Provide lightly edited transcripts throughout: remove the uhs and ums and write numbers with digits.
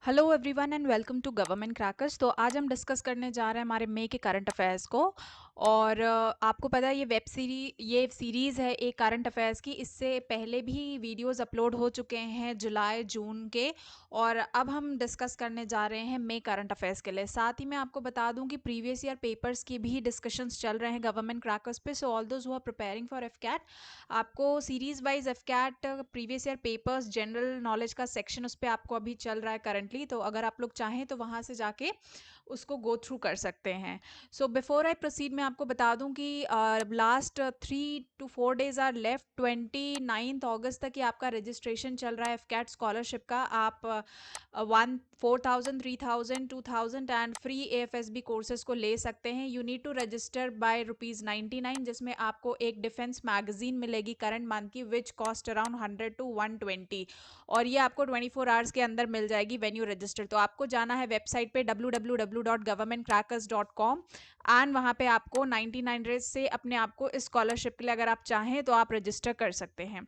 Hello everyone and welcome to government crackers. तो आज हम डिस्कस करने जा रहे हैं हमारे मई के करंट अफेयर्स को। और आपको पता है ये सीरीज़ है एक करंट अफेयर्स की। इससे पहले भी वीडियोस अपलोड हो चुके हैं जुलाई जून के, और अब हम डिस्कस करने जा रहे हैं मई करंट अफेयर्स के लिए। साथ ही मैं आपको बता दूं कि प्रीवियस ईयर पेपर्स की भी डिस्कशंस चल रहे हैं गवर्नमेंट क्रैकर्स पे। So all those who are preparing for AFCAT, आपको series wise AFCAT previous year papers general knowledge का सेक्शन उस पर आपको अभी चल रहा है करंटली। तो अगर आप लोग चाहें तो वहाँ से जाके उसको गो थ्रू कर सकते हैं। सो बिफोर आई प्रोसीड मैं आपको बता दूं कि last 3 to 4 days are left. 29 अगस्त तक ही आपका रजिस्ट्रेशन चल रहा है एफकैट स्कॉलरशिप का। आप 4,000 3,000 2,000 एंड फ्री AFSB कोर्सेज को ले सकते हैं। You need to register by ₹99, जिसमें आपको एक डिफेंस मैगजीन मिलेगी करंट मंथ की, विच कॉस्ट अराउंड 100 to 120, और ये आपको 24 आवर्स के अंदर मिल जाएगी व्हेन यू रजिस्टर। तो आपको जाना है वेबसाइट पे www.governmentcrackers.com एंड वहाँ पे आपको 99 डेज से अपने आप को इस स्कॉलरशिप के लिए अगर आप चाहें तो आप रजिस्टर कर सकते हैं।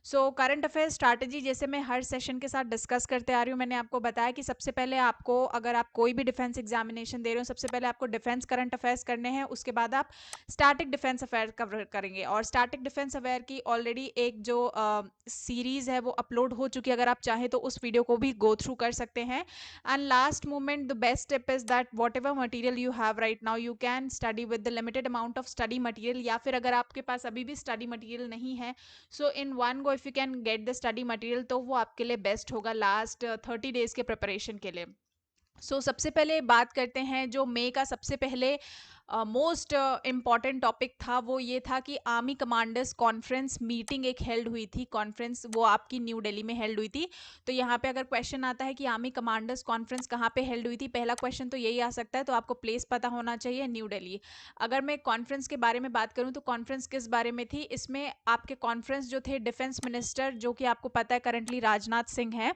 सो करंट अफेयर स्ट्रैटेजी जैसे मैं हर सेशन के साथ डिस्कस करते आ रही हूँ, मैंने आपको बताया कि सबसे पहले आपको, अगर आप कोई भी डिफेंस एग्जामिनेशन दे रहे हो, सबसे पहले आपको डिफेंस करंट अफेयर्स करने हैं। उसके बाद आप स्टैटिक डिफेंस अफेयर कवर करेंगे, और स्टैटिक डिफेंस अफेयर की ऑलरेडी एक जो सीरीज है वो अपलोड हो चुकी है। अगर आप चाहें तो उस वीडियो को भी गो थ्रू कर सकते हैं। And last moment the best tip is that what ever material you have right now you can study with the limited amount of study material, या फिर अगर आपके पास अभी भी स्टडी मटीरियल नहीं है, so in one go if you can get the study material तो वो आपके लिए बेस्ट होगा लास्ट 30 डेज के प्रिपरेशन के लिए। सबसे पहले बात करते हैं जो मई का सबसे पहले मोस्ट इम्पॉर्टेंट टॉपिक था, वो ये था कि आर्मी कमांडर्स कॉन्फ्रेंस मीटिंग एक हेल्ड हुई थी। कॉन्फ्रेंस वो आपकी न्यू दिल्ली में हेल्ड हुई थी। तो यहाँ पे अगर क्वेश्चन आता है कि आर्मी कमांडर्स कॉन्फ्रेंस कहाँ पे हेल्ड हुई थी, पहला क्वेश्चन तो यही आ सकता है। तो आपको प्लेस पता होना चाहिए, न्यू दिल्ली। अगर मैं कॉन्फ्रेंस के बारे में बात करूँ तो कॉन्फ्रेंस किस बारे में थी, इसमें आपके कॉन्फ्रेंस जो थे डिफेंस मिनिस्टर, जो कि आपको पता है करंटली राजनाथ सिंह है,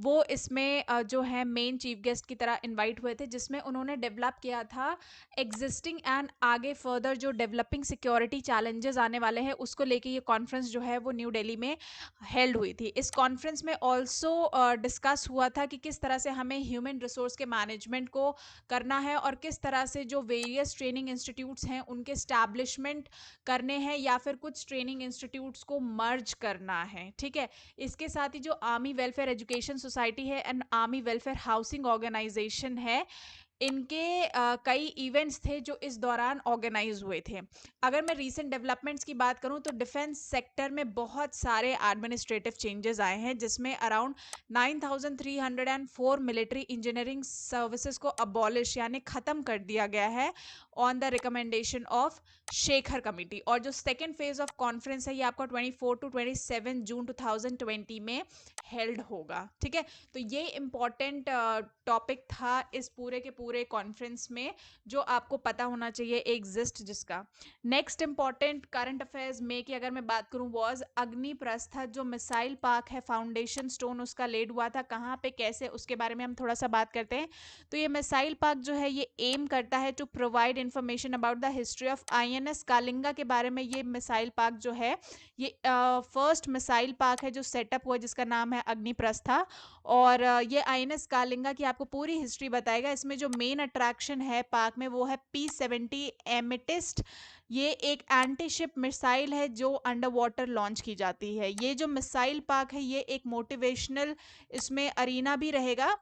वो इसमें जो है मेन चीफ गेस्ट की तरह इनवाइट हुए थे, जिसमें उन्होंने डेवलप किया था एग्जिस्टिंग एंड आगे फर्दर जो डेवलपिंग सिक्योरिटी चैलेंजेस आने वाले हैं उसको लेके ये कॉन्फ्रेंस जो है वो न्यू दिल्ली में हेल्ड हुई थी। इस कॉन्फ्रेंस में ऑल्सो डिस्कस हुआ था कि किस तरह से हमें ह्यूमन रिसोर्स के मैनेजमेंट को करना है, और किस तरह से जो वेरियस ट्रेनिंग इंस्टीट्यूट्स हैं उनके स्टैब्लिशमेंट करने हैं, या फिर कुछ ट्रेनिंग इंस्टीट्यूट्स को मर्ज करना है। ठीक है। इसके साथ ही जो आर्मी वेलफेयर एजुकेशन सोसाइटी है and army welfare housing organisation है, इनके कई इवेंट्स थे जो इस दौरान ऑर्गेनाइज हुए थे। अगर मैं रीसेंट डेवलपमेंट्स की बात करूं तो डिफेंस सेक्टर में बहुत सारे एडमिनिस्ट्रेटिव चेंजेस आए हैं, जिसमें अराउंड 9304 मिलिट्री इंजीनियरिंग सर्विसेज को अबॉलिश यानी खत्म कर दिया गया है on the recommendation of Shekhar committee. और जो सेकेंड फेज ऑफ कॉन्फ्रेंस है ये आपका 24 to 27 जून 2020 में हेल्ड होगा। ठीक है। तो ये इंपॉर्टेंट टॉपिक था इस पूरे के पूरे कॉन्फ्रेंस में, जो आपको पता होना चाहिए एग्जिस्ट जिसका। नेक्स्ट इंपॉर्टेंट करंट अफेयर्स में की अगर मैं बात करूं वॉज अग्निप्रस्थ, जो मिसाइल पार्क है, फाउंडेशन स्टोन उसका लेड हुआ था, कहाँ पे कैसे, उसके बारे में हम थोड़ा सा बात करते हैं। तो ये मिसाइल पार्क जो है ये एम करता है to provide information about the history of INS Kalinga के बारे में। ये मिसाइल पार्क जो है ये फर्स्ट मिसाइल पार्क है जो सेटअप हुआ, जिसका नाम है अग्निप्रस्था। और ये INS कालिंगा की आपको पूरी हिस्ट्री बताएगा। इसमें जो मेन अट्रैक्शन है पार्क में वो है P-70 एमेटिस्ट। ये एक एंटी शिप मिसाइल है जो अंडर वाटर लॉन्च की जाती है। ये जो मिसाइल पार्क है ये एक मोटिवेशनल इसमें अरीना भी रहेगा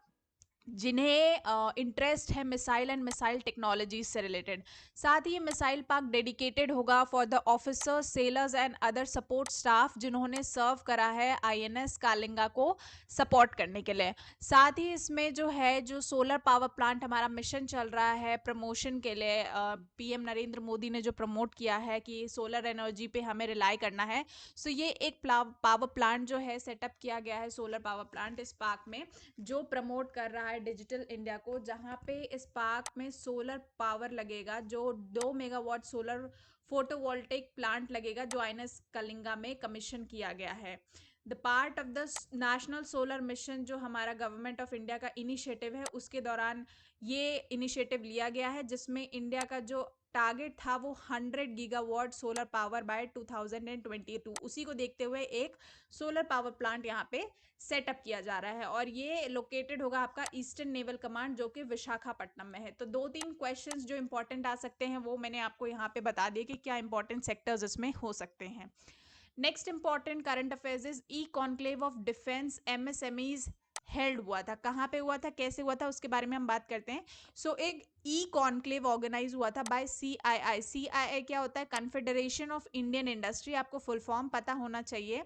जिन्हें इंटरेस्ट है मिसाइल एंड मिसाइल टेक्नोलॉजी से रिलेटेड। साथ ही ये मिसाइल पार्क डेडिकेटेड होगा for the officers, sellers and other support staff जिन्होंने सर्व करा है INS कालिंगा को सपोर्ट करने के लिए। साथ ही इसमें जो है जो सोलर पावर प्लांट हमारा मिशन चल रहा है प्रमोशन के लिए, PM नरेंद्र मोदी ने जो प्रमोट किया है कि सोलर एनर्जी पे हमें रिलाई करना है। सो ये एक पावर प्लांट जो है सेटअप किया गया है, सोलर पावर प्लांट इस पार्क में, जो प्रमोट कर रहा है डिजिटल इंडिया को, जहां पे इस पार्क में सोलर पावर लगेगा, जो 2 मेगावाट सोलर फोटोवोल्टेक प्लांट लगेगा जो INS कलिंगा में कमीशन किया गया है। The part of the national solar mission, जो हमारा गवर्नमेंट ऑफ इंडिया का इनिशिएटिव है, उसके दौरान ये इनिशिएटिव लिया गया है, जिसमें इंडिया का जो टारगेट था वो 100 गीगावाट सोलर पावर बाय 2022, उसी को देखते हुए एक सोलर पावर प्लांट यहाँ पे सेटअप किया जा रहा है, और ये लोकेटेड होगा आपका ईस्टर्न नेवल कमांड, जो कि विशाखापट्टनम में है। तो 2-3 क्वेश्चंस जो इंपॉर्टेंट आ सकते हैं वो मैंने आपको यहाँ पे बता दिए कि क्या इंपॉर्टेंट सेक्टर्स इसमें हो सकते हैं। Next important current affairs is e conclave of defence MSMEs held हुआ था। कहाँ पे हुआ था, कैसे हुआ था, उसके बारे में हम बात करते हैं। सो एक ई कॉन्क्लेव ऑर्गेनाइज हुआ था बाय सीआईआई। सीआईआई क्या होता है, कन्फेडरेशन ऑफ इंडियन इंडस्ट्री, आपको फुल फॉर्म पता होना चाहिए।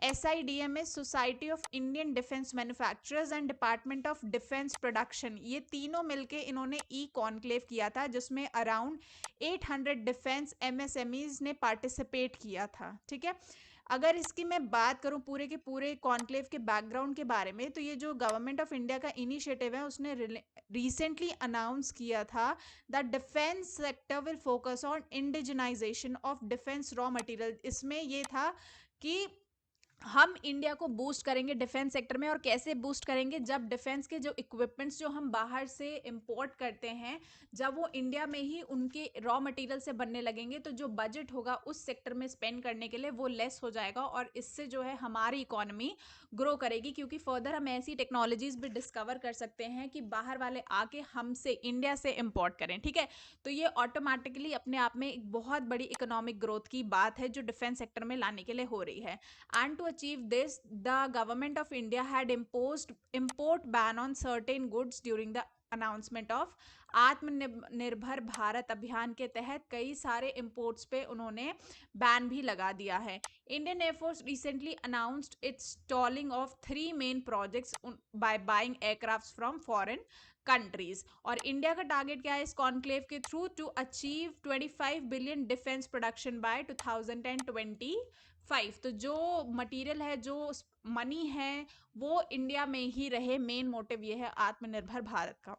SIDM is society of Indian defence manufacturers and department of defence production, ये तीनों मिलके इन्होंने ई कॉन्क्लेव किया था, जिसमें अराउंड 800 डिफेंस MSMEs ने पार्टिसिपेट किया था। ठीक है, अगर इसकी मैं बात करूं पूरे के पूरे कॉन्क्लेव के बैकग्राउंड के बारे में, तो ये जो गवर्नमेंट ऑफ इंडिया का इनिशिएटिव है उसने रिसेंटली अनाउंस किया था the defence sector will focus on indigenisation of defence raw material. इसमें ये था कि हम इंडिया को बूस्ट करेंगे डिफेंस सेक्टर में, और कैसे बूस्ट करेंगे, जब डिफेंस के जो इक्विपमेंट्स जो हम बाहर से इंपोर्ट करते हैं, जब वो इंडिया में ही उनके रॉ मटेरियल से बनने लगेंगे, तो जो बजट होगा उस सेक्टर में स्पेंड करने के लिए वो लेस हो जाएगा, और इससे जो है हमारी इकोनॉमी ग्रो करेगी, क्योंकि फर्दर हम ऐसी टेक्नोलॉजीज भी डिस्कवर कर सकते हैं कि बाहर वाले आके हमसे इंडिया से इंपोर्ट करें। ठीक है, तो ये ऑटोमेटिकली अपने आप में एक बहुत बड़ी इकोनॉमिक ग्रोथ की बात है जो डिफेंस सेक्टर में लाने के लिए हो रही है। And to achieve this, the government of India had imposed import ban on certain goods during the announcement of Atmanirbhar Bharat अभियान के तहत कई सारे इंपोर्ट्स पे उन्होंने बैन भी लगा दिया है। Indian air force recently announced its stalling of 3 main projects by buying aircrafts from foreign countries. और इंडिया का टारगेट क्या है इस कॉन्क्लेव के through, to achieve 25 billion defence production by 2025। तो जो मटेरियल है, जो मनी है, वो इंडिया में ही रहे, मेन मोटिव ये है आत्मनिर्भर भारत का।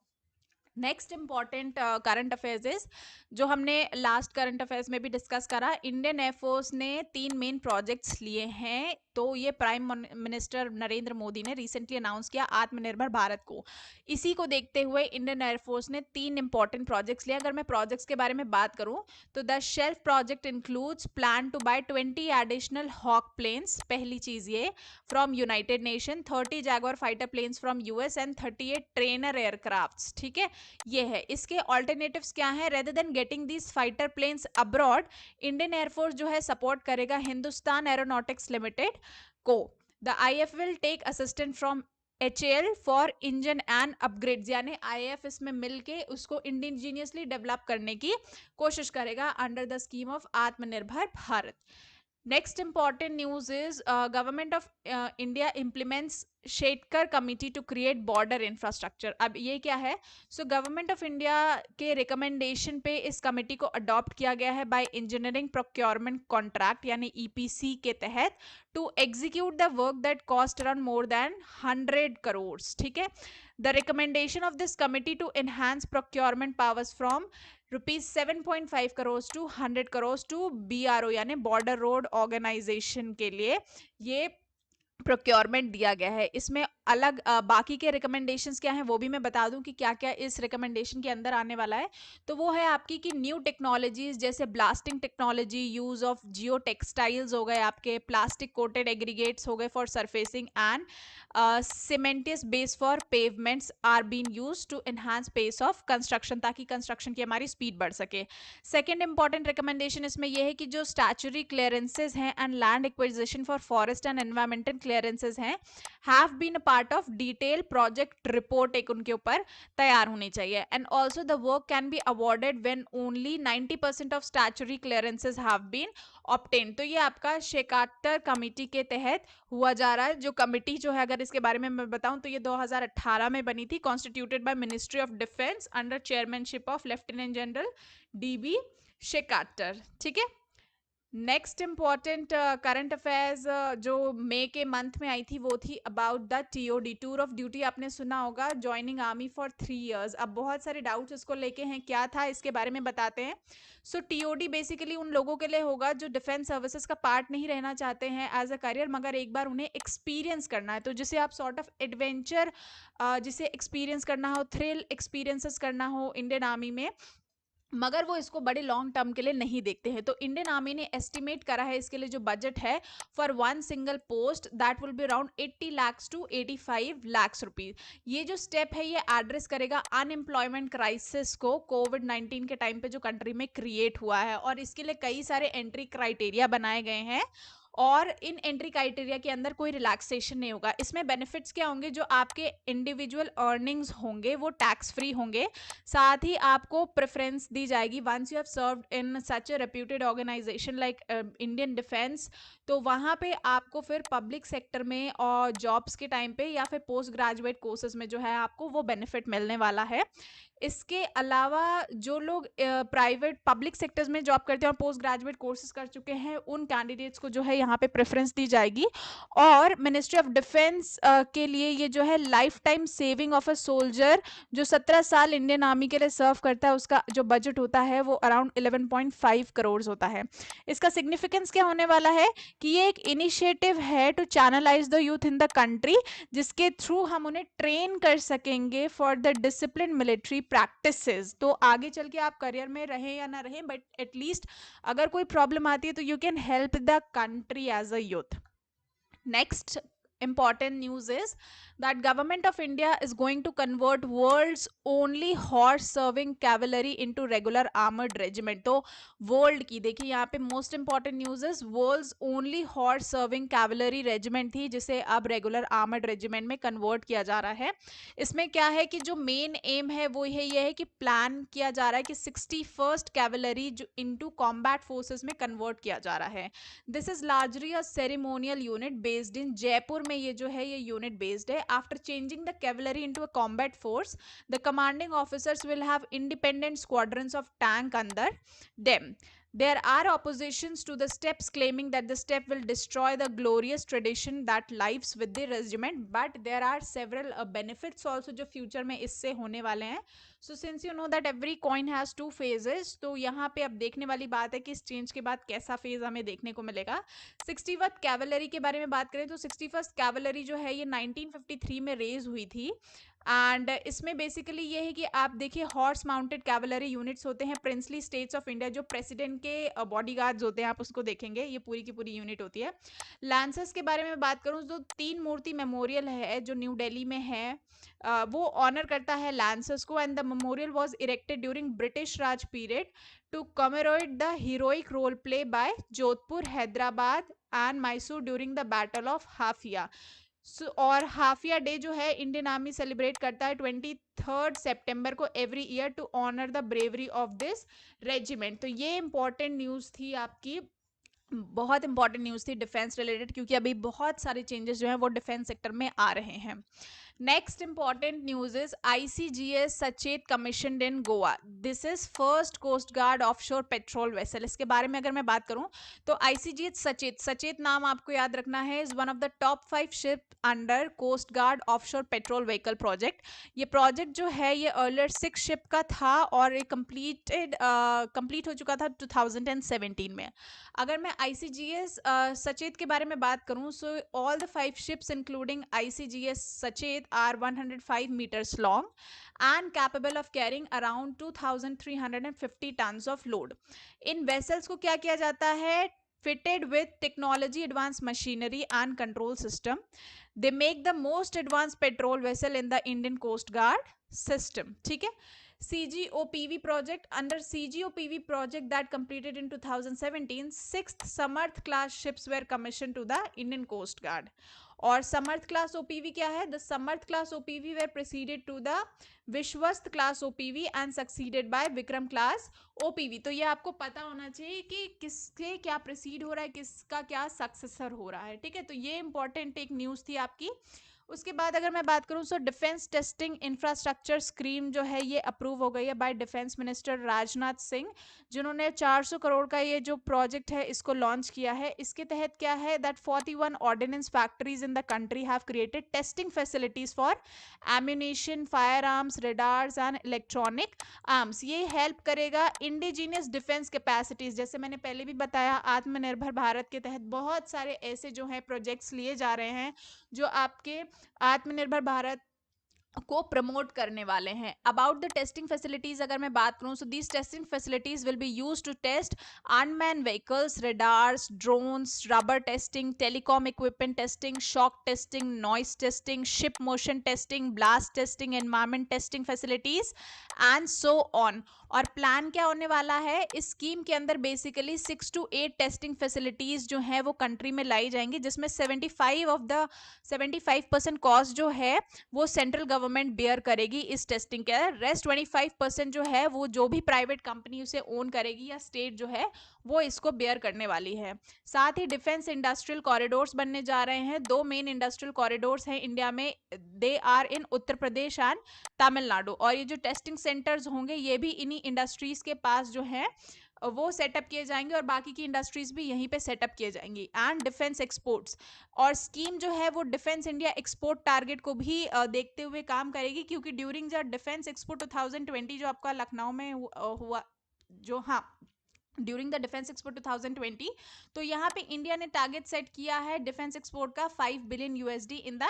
Next important current affairs is, जो हमने लास्ट करंट अफेयर्स में भी डिस्कस करा, इंडियन एयरफोर्स ने 3 मेन प्रोजेक्ट्स लिए हैं। तो ये प्राइम मिनिस्टर नरेंद्र मोदी ने रिसेंटली अनाउंस किया आत्मनिर्भर भारत को। इसी को देखते हुए इंडियन एयरफोर्स ने 3 इंपॉर्टेंट प्रोजेक्ट्स लिए। अगर मैं प्रोजेक्ट्स के बारे में बात करूं, तो the shelf project includes plan to buy 20 additional Hawk planes, पहली चीज ये, from United Nation, 30 Jaguar fighter planes from US and 38 trainer aircrafts. ठीक है, ये है। इसके ऑल्टरनेटिव्स क्या है, rather than getting these fighter planes abroad, Indian air force जो है सपोर्ट करेगा हिंदुस्तान एरोनॉटिक्स लिमिटेड को। The IF will take assistant from HAL for engine and upgrades, यानी IAF इसमें मिलके उसको इंडिजीनियसली डेवलप करने की कोशिश करेगा under the scheme of Atmanirbhar Bharat. Next important news is government of India implements Shekatkar committee to create border infrastructure. अब ये क्या है, सो गवर्नमेंट ऑफ इंडिया के रिकमेंडेशन पे इस कमिटी को अडॉप्ट किया गया है बाय इंजीनियरिंग प्रोक्योरमेंट कॉन्ट्रैक्ट यानी EPC के तहत, to execute the work that cost around more than 100 crore. ठीक है, the recommendation of this committee to enhance procurement powers from ₹7.5 crore to 100 crore to BRO यानी बॉर्डर रोड ऑर्गेनाइजेशन के लिए ये प्रोक्योरमेंट दिया गया है। इसमें अलग बाकी के रिकमेंडेशंस क्या हैं वो भी मैं बता दूं कि क्या क्या इस रिकमेंडेशन के अंदर आने वाला है। तो वो है आपकी कि न्यू टेक्नोलॉजीज जैसे blasting technology, use of geotextiles हो गए, आपके प्लास्टिक कोटेड एग्रीगेट्स हो गए for surfacing, and cementitious base for pavements are been use to enhance pace of construction, ताकि कंस्ट्रक्शन की हमारी स्पीड बढ़ सके। सेकेंड इंपॉर्टेंट रिकमेंडेशन इसमें यह है कि जो स्टैचुरी क्लियरेंसेज हैं and land acquisition for forest and environmental clearances हैं, have been a part of detail project report एक उनके ऊपर तैयार होनी चाहिए। And also the work can be awarded when only 90% of statutory clearances have been obtain. तो ये आपका शेकाटर कमिटी के तहत हुआ जा रहा है। जो कमिटी जो है, अगर इसके बारे में मैं बताऊं तो ये 2018 में बनी थी, constituted by ministry of defence under chairmanship of lieutenant general DB शेकाटर। ठीक है, नेक्स्ट इम्पॉर्टेंट करंट अफेयर्स जो मई के मंथ में आई थी वो थी about the TOD, tour of duty. आपने सुना होगा, ज्वाइनिंग आर्मी फॉर 3 इयर्स। अब बहुत सारे डाउट्स इसको लेके हैं, क्या था इसके बारे में बताते हैं। सो टीओडी बेसिकली उन लोगों के लिए होगा जो डिफेंस सर्विसेज का पार्ट नहीं रहना चाहते हैं एज अ करियर, मगर एक बार उन्हें एक्सपीरियंस करना है। तो जिसे आप सॉर्ट ऑफ एडवेंचर, जिसे एक्सपीरियंस करना हो, थ्रिल एक्सपीरियंसेस करना हो इंडियन आर्मी में, मगर वो इसको बड़े लॉन्ग टर्म के लिए नहीं देखते हैं। तो इंडियन आर्मी ने एस्टिमेट करा है इसके लिए जो बजट है for one single post, that will be around 80 lakhs to 85 lakhs rupees. ये जो स्टेप है ये एड्रेस करेगा अनएम्प्लॉयमेंट क्राइसिस को, कोविड-19 के टाइम पे जो कंट्री में क्रिएट हुआ है, और इसके लिए कई सारे एंट्री क्राइटेरिया बनाए गए हैं, और इन एंट्री क्राइटेरिया के अंदर कोई रिलैक्सेशन नहीं होगा। इसमें बेनिफिट्स क्या होंगे, जो आपके इंडिविजुअल अर्निंग्स होंगे वो टैक्स फ्री होंगे। साथ ही आपको प्रेफरेंस दी जाएगी once you have served in such a reputed organisation like Indian defence. तो वहाँ पे आपको फिर पब्लिक सेक्टर में और जॉब्स के टाइम पे या फिर पोस्ट ग्रेजुएट कोर्सेज में जो है आपको वो बेनिफिट मिलने वाला है। इसके अलावा जो लोग प्राइवेट पब्लिक सेक्टर्स में जॉब करते हैं और पोस्ट ग्रेजुएट कोर्सेज कर चुके हैं, उन कैंडिडेट्स को जो है यहाँ पे प्रेफरेंस दी जाएगी। और मिनिस्ट्री ऑफ डिफेंस के लिए ये जो है life time saving of a soldier जो 17 साल इंडियन आर्मी के लिए सर्व करता है, उसका जो बजट होता है वो अराउंड 11.5 करोड़ होता है। इसका सिग्निफिकेंस क्या होने वाला है कि ये एक इनिशिएटिव है to channelise the youth in the country, जिसके थ्रू हम उन्हें ट्रेन कर सकेंगे for the discipline military practices. तो आगे चल के आप करियर में रहें या ना रहें, बट एटलीस्ट अगर कोई प्रॉब्लम आती है तो you can help the country as a youth. Next important news is that government of India is going to convert world's only horse serving cavalry into regular armored regiment। तो world की देखिए यहाँ पे most important news is world's only horse serving cavalry regiment थी, जिसे अब regular armoured regiment में convert किया जा रहा है। इसमें क्या है कि जो मेन एम है वो ये है कि प्लान किया जा रहा है कि 61st कैवलरी जो इनटू कॉम्बैट फोर्सेस में कन्वर्ट किया जा रहा है। This is largely a ceremonial unit based in Jaipur में, ये जो है ये यूनिट बेस्ड है। After changing the cavalry into a combat force, the commanding officers will have independent squadrons of tank under them. There are oppositions to the steps claiming that the step will destroy the glorious tradition that lives with the regiment, but there are several benefits also जो future में इससे होने वाले हैं। So since you know that every coin has two phases, तो यहाँ पे अब देखने वाली बात है कि इस चेंज के बाद कैसा फेज हमें देखने को मिलेगा। 61th कैवलरी के बारे में बात करें तो 61st कैवलरी जो है ये 1953 में रेज हुई थी। एंड इसमें बेसिकली ये है कि आप देखिए हॉर्स माउंटेड कैवलरी यूनिट्स होते हैं प्रिंसली स्टेट्स ऑफ इंडिया, जो प्रेसिडेंट के बॉडीगार्ड्स होते हैं, आप उसको देखेंगे, ये पूरी की पूरी यूनिट होती है। लांसर्स के बारे में बात करूँ तो 3 मूर्ति मेमोरियल है जो न्यू दिल्ली में है, वो ऑनर करता है लांसर्स को, and the memorial was erected during British Raj period to commemorate the heroic role play by Jodhpur, Hyderabad and Mysore during the battle of Haifa. और हाफिया डे जो है इंडियन आर्मी सेलिब्रेट करता है 23rd September को every year to honour the bravery of this regiment. तो ये important news थी आपकी, बहुत इंपॉर्टेंट न्यूज थी डिफेंस रिलेटेड, क्योंकि अभी बहुत सारे चेंजेस जो हैं वो डिफेंस सेक्टर में आ रहे हैं। Next important news is ICGS Sachet commissioned in Goa. This is first coast guard offshore patrol vessel. इसके बारे में अगर मैं बात करूं तो ICGS सचेत, सचेत नाम आपको याद रखना है, is one of the top 5 ship under coast guard offshore patrol vehicle project. ये प्रोजेक्ट जो है ये अर्लियर 6 शिप का था और ये कंप्लीट हो चुका था 2017 में। अगर मैं ICGS सचेत के बारे में बात करूं, so all the 5 ships including ICGS सचेत are 105 meters long and capable of carrying around 2350 tons of load। In vessels को क्या किया जाता है, fitted with technology advanced machinery and control system। they make the most advanced petrol vessel in the Indian Coast Guard system। ठीक है। CGOPV project, under CGOPV project that completed in 2017, 6th Samarth class ships were commissioned to the Indian Coast Guard। और समर्थ class OPV क्या है, the Samarth class OPV were preceded to the Vishwast class OPV and succeeded by Vikram class OPV. तो ये आपको पता होना चाहिए कि किसके क्या प्रेसीड हो रहा है, किसका क्या सक्सेसर हो रहा है। ठीक है, तो ये इंपॉर्टेंट एक न्यूज थी आपकी। उसके बाद अगर मैं बात करूं, so defence testing infrastructure scheme जो है ये अप्रूव हो गई है bye defence minister Rajnath Singh, जिन्होंने 400 करोड़ का ये जो प्रोजेक्ट है इसको लॉन्च किया है। इसके तहत क्या है that 41 ordnance factories in the country have created testing facilities for ammunition, fire arms, radars and electronic arms. ये हेल्प करेगा इंडिजीनियस डिफेंस कैपेसिटीज। जैसे मैंने पहले भी बताया, आत्मनिर्भर भारत के तहत बहुत सारे ऐसे जो है प्रोजेक्ट्स लिए जा रहे हैं जो आपके आत्मनिर्भर भारत को प्रमोट करने वाले हैं। अबाउट द टेस्टिंग फैसिलिटीज अगर मैं बात करूं, so these testing facilities will be used to test unmanned vehicles, radars, drones, rubber testing, telecom equipment testing, shock testing, noise testing, ship motion testing, blast testing, environment testing facilities and so on. और plan क्या होने वाला है इस scheme के अंदर, basically 6 to 8 testing facilities जो है वो कंट्री में लाई जाएंगी, जिसमें 75% कॉस्ट जो है वो सेंट्रल गवर्नमेंट बेयर करेगी इस टेस्टिंग के। रेस्ट 25% जो है वो जो भी प्राइवेट कंपनी उसे ओन करेगी या स्टेट जो है वो इसको बेयर करने वाली है। साथ ही डिफेंस इंडस्ट्रियल कॉरिडोर्स बनने जा रहे हैं। 2 मेन इंडस्ट्रियल कॉरिडोर्स हैं इंडिया में, they are in Uttar Pradesh and Tamil Nadu. और ये जो टेस्टिंग सेंटर्स होंगे ये भी इन्हीं इंडस्ट्रीज के पास जो है वो सेटअप किए जाएंगे और बाकी की इंडस्ट्रीज भी यहीं पे सेटअप किए जाएंगी। एंड डिफेंस एक्सपोर्ट्स, और स्कीम जो है वो डिफेंस इंडिया एक्सपोर्ट टारगेट को भी देखते हुए काम करेगी, क्योंकि ड्यूरिंग द डिफेंस एक्सपो 2020 जो आपका लखनऊ में हुआ, जो हाँ ड्यूरिंग द डिफेंस एक्सपो 2020, तो यहाँ पे इंडिया ने टारगेट सेट किया है डिफेंस एक्सपोर्ट का 5 billion USD in the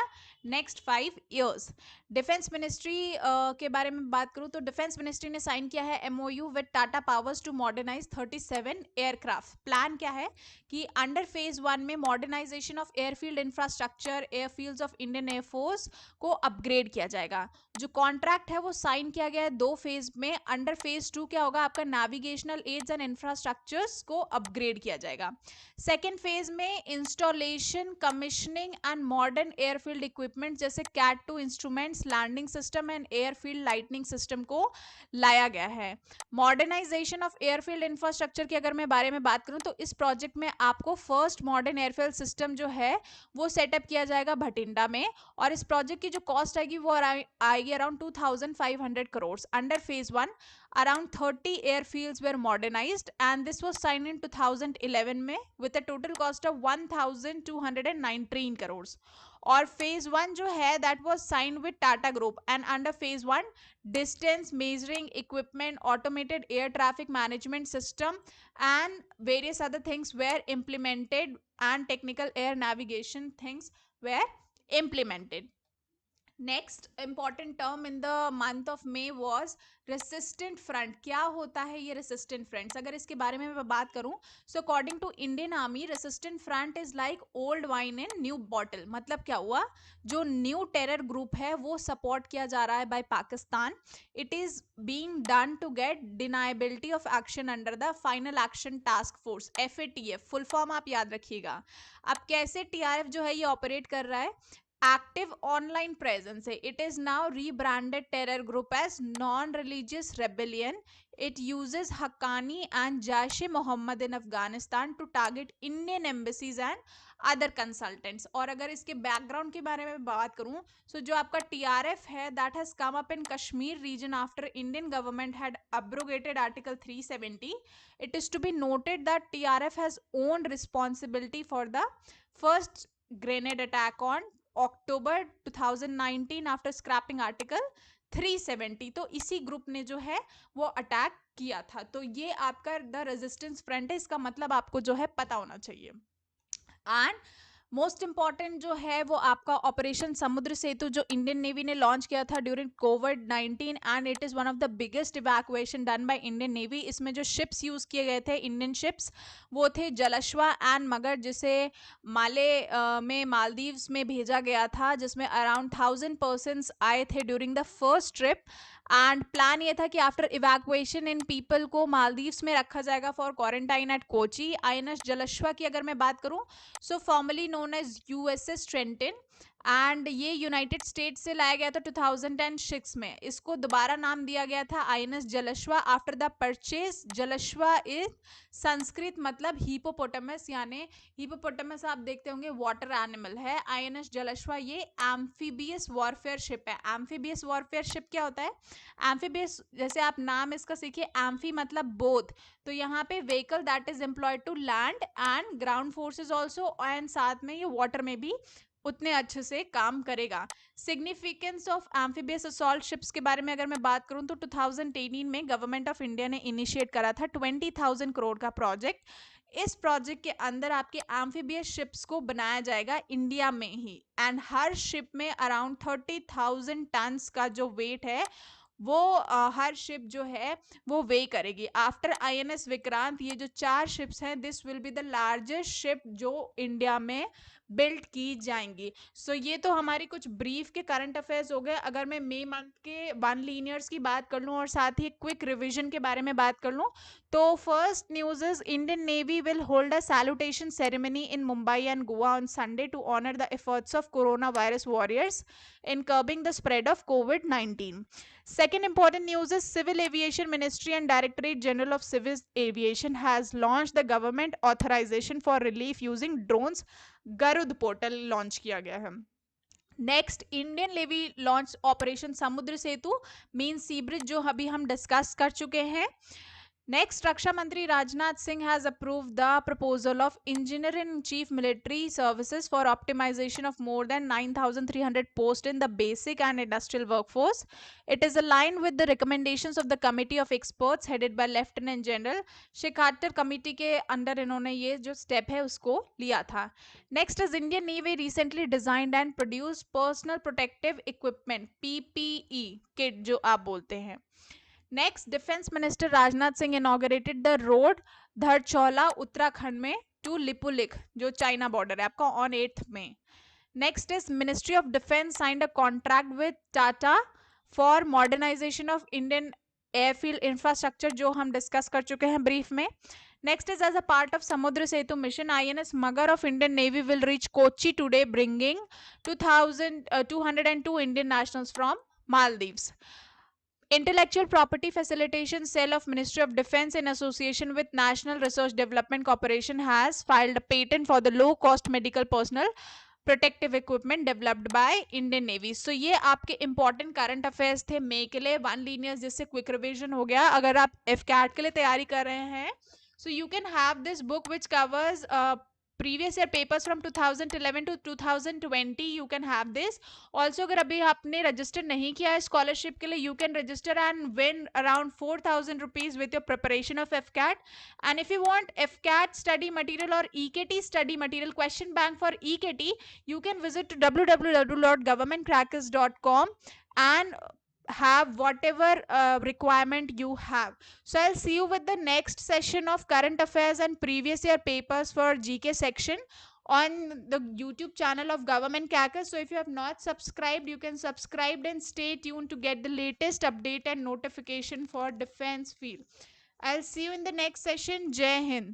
next 5 years. Defence ministry के बारे में बात करूँ तो डिफेंस मिनिस्ट्री ने साइन किया है MOU with Tata powers to modernise 37 aircraft. Plan क्या है कि अंडर फेज 1 में modernisation of airfield infrastructure, airfields of Indian air force को अपग्रेड किया जाएगा। जो कॉन्ट्रैक्ट है वो साइन किया गया है 2 फेज में। अंडर फेज 2 क्या होगा, आपका नेविगेशनल एड्स एंड इंफ्रास्ट्रक्चर्स को अपग्रेड किया जाएगा। सेकेंड फेज में installation, commissioning and modern airfield equipment जैसे cat 2 instruments, landing system and airfield lightning system को लाया गया है। मॉडर्नाइजेशन ऑफ एयरफील्ड इंफ्रास्ट्रक्चर की अगर मैं बारे में बात करूं तो इस प्रोजेक्ट में आपको फर्स्ट मॉडर्न एयरफील्ड सिस्टम जो है वो सेटअप किया जाएगा भटिंडा में। और इस प्रोजेक्ट की जो कॉस्ट आएगी वो आएगी around 2500 crore. Under phase 1 around 30 airfields were modernized and this was signed in 2011 में with a total cost of 1219 crores। और फेज 1 जो है that was signed with Tata group and under phase 1 distance measuring equipment, automated air traffic management system and various other things were implemented and technical air navigation things were implemented. Next important term in the month of May was resistant front. क्या होता है ये resistant fronts, अगर इसके बारे में मैं बात करूं, so according to Indian army resistant front is like old wine in new bottle. मतलब क्या हुआ, जो न्यू टेरर ग्रुप है वो सपोर्ट किया जा रहा है by Pakistan. It is being done to get deniability of action under the final action task force, FATF full form आप याद रखिएगा। अब कैसे TRF जो है ये ऑपरेट कर रहा है, एक्टिव ऑनलाइन प्रेजेंस है। It is now rebranded terror group as non religious rebellion. It uses Haqqani and Jaish e Mohammed in Afghanistan to target Indian embassies and other consultants. और अगर इसके बैकग्राउंड के बारे में बात करूं, सो जो आपका TRF है that has come up in Kashmir region after Indian government had abrogated article 370। It is to be noted that TRF has own responsibility for the first grenade attack on October 2019 after scrapping article 370। तो इसी group ने जो है वो attack किया था। तो ये आपका द रेजिस्टेंस फ्रंट है, इसका मतलब आपको जो है पता होना चाहिए। एंड मोस्ट इंपॉर्टेंट जो है वो आपका ऑपरेशन समुद्र सेतु जो इंडियन नेवी ने लॉन्च किया था during covid and it is one of the biggest evacuation done by Indian navy. इसमें जो शिप्स यूज किए गए थे इंडियन शिप्स वो थे जलश्वा एंड मगर, जिसे माले में मालदीव्स में भेजा गया था, जिसमें अराउंड 1000 पर्सन्स आए थे during the first trip. And plan ये था कि आफ्टर इवैक्यूएशन इन पीपल को मालदीव्स में रखा जाएगा for quarantine at Kochi. INS Jalashwa की अगर मैं बात करूं, so formally known as USS Trenton and ये यूनाइटेड स्टेट्स से लाया गया था 2006 में। इसको दोबारा नाम दिया गया था INS Jalashwa after the purchase. Jalashwa is Sanskrit मतलब हिपोपोटामस, यानी हिपोपोटामस आप देखते होंगे वाटर एनिमल है। आईएनएस जलश्वा ये एम्फीबियस वॉरफेयर शिप है। एम्फीबियस वॉरफेयर शिप क्या होता है? एम्फीबियस जैसे आप नाम इसका सीखिए, एम्फी मतलब बोथ, तो यहाँ पे vehicle that is employed to land and ground forces also, and साथ में ये वाटर में भी उतने अच्छे से काम करेगा। Significance of amphibious assault ships के बारे में अगर मैं बात करूं तो 2018 में गवर्नमेंट ऑफ इंडिया ने इनिशिएट करा था 20,000 करोड़ का प्रोजेक्ट। इस प्रोजेक्ट के अंदर आपके एम्फीबियस शिप्स को बनाया जाएगा इंडिया में ही, एंड हर शिप में अराउंड 30,000 टन्स का जो वेट है वो हर शिप जो है वो वे करेगी। आफ्टर आईएनएस विक्रांत ये जो 4 शिप्स हैं, this will be the largest ship जो इंडिया में बिल्ड की जाएंगी। सो ये तो हमारी कुछ ब्रीफ के करंट अफेयर्स हो गए। अगर मैं मई मंथ के 1 लीनियर्स की बात कर लूँ और साथ ही क्विक रिविजन के बारे में बात कर लूँ, तो first news is Indian navy will hold a salutation ceremony in Mumbai and Goa on Sunday to honour the efforts of corona virus warriors in curbing the spread of COVID-19. Second important news is Civil Aviation Ministry and Directorate General of Civil Aviation has launched the government authorization for relief using drones. Garud portal launch किया गया है। Next, Indian navy launch operation Samudra Setu mean सी bridge, जो अभी हम discuss कर चुके हैं। Next, Raksha Mantri Rajnath Singh has approved the proposal of Engineer-in-Chief Military Services for optimization of more than 9,300 posts in the basic and industrial workforce. It is aligned with the recommendations of the Committee of Experts headed by Lieutenant General Shekhater Committee के under इन्होंने ये जो step है उसको लिया था। Next is Indian Navy recently designed and produced personal protective equipment PPE kit जो आप बोलते हैं। Next, defence minister Rajnath Singh inaugurated the road Dharchula Uttarakhand में टू लिपुलिक जो चाइना बॉर्डर है आपका ऑन 8 में। Next is ministry of defence signed a contract with Tata for modernisation of Indian airfield infrastructure, जो हम डिस्कस कर चुके हैं ब्रीफ में। Next is as a part of Samudra Setu mission INS Magar of Indian navy will reach Kochi today bringing 202 Indian nationals from Maldives. Intellectual Property Facilitation Cell of Ministry of Defense in association with National Research Development Corporation has filed a patent for the low-cost medical personnel protective equipment developed by Indian navy. So ये आपके important current affairs थे मे के लिए 1 लीनियर्स, जिससे quick revision हो गया। अगर आप एफ कैट के लिए तैयारी कर रहे हैं, so you can have this book which covers previous year papers from 2011 to 2020, you can have this also। अगर अभी आपने रजिस्टर नहीं किया है स्कॉलरशिप के लिए, you can register and win around 4,000 rupees with your preparation of FCAT। and if you want FCAT study material or EKT study material question bank for EKT, you can visit to www.governmentcrackers.com and have whatever requirement you have। So I'll see you with the next session of current affairs and previous year papers for GK section on the YouTube channel of Government Crackers। So if you have not subscribed, you can subscribe and stay tuned to get the latest update and notification for defense field। I'll see you in the next session. Jai Hind।